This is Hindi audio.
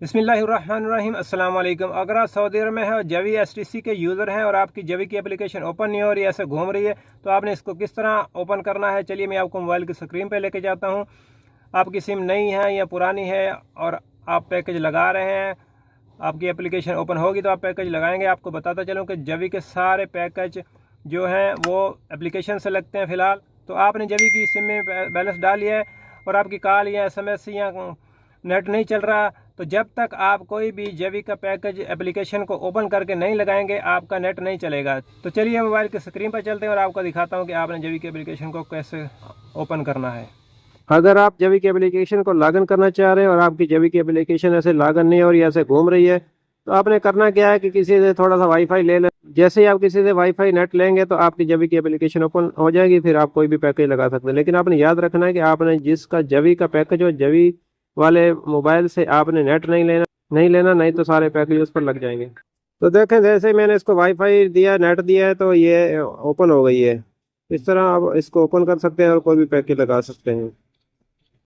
बिस्मिल्लाहिर्रहमानिर्रहीम अस्सलाम वालेकुम। अगर आप सऊदी अरब में हैं और जवी एसटीसी के यूज़र हैं और आपकी जवी की एप्लीकेशन ओपन नहीं हो रही है, ऐसे घूम रही है, तो आपने इसको किस तरह ओपन करना है, चलिए मैं आपको मोबाइल की स्क्रीन पे लेके जाता हूँ। आपकी सिम नई है या पुरानी है और आप पैकेज लगा रहे हैं, आपकी एप्लीकेशन ओपन होगी तो आप पैकेज लगाएंगे। आपको बताता चलूँ कि जवी के सारे पैकेज जो हैं वो एप्लीकेशन से लगते हैं फ़िलहाल। तो आपने जवी की सिम में बैलेंस डाल लिया है और आपकी कॉल या SMS या नेट नहीं चल रहा, तो जब तक आप कोई भी जवी का पैकेज एप्लीकेशन को ओपन करके नहीं लगाएंगे आपका नेट नहीं चलेगा। तो चलिए मोबाइल की स्क्रीन पर चलते हैं और आपको दिखाता हूं कि आपने जवी की एप्लीकेशन को कैसे ओपन करना है। अगर आप जवी की एप्लीकेशन को लॉगिन करना चाह रहे हैं और आपकी जवी की एप्लीकेशन ऐसे लॉगिन नहीं हो रही, ऐसे घूम रही है, तो आपने करना क्या है कि किसी से थोड़ा सा वाईफाई ले लें। जैसे ही आप किसी से वाईफाई नेट लेंगे तो आपकी जवी की एप्लीकेशन ओपन हो जाएगी, फिर आप कोई भी पैकेज लगा सकते हैं। लेकिन आपने याद रखना है कि आपने जिसका जवी का पैकेज हो, जवी वाले मोबाइल से आपने नेट नहीं तो सारे पैकेज उस पर लग जाएंगे। तो देखें, जैसे मैंने इसको वाईफाई दिया, नेट दिया है, तो ये ओपन हो गई है। इस तरह आप इसको ओपन कर सकते हैं और कोई भी पैकेज लगा सकते हैं।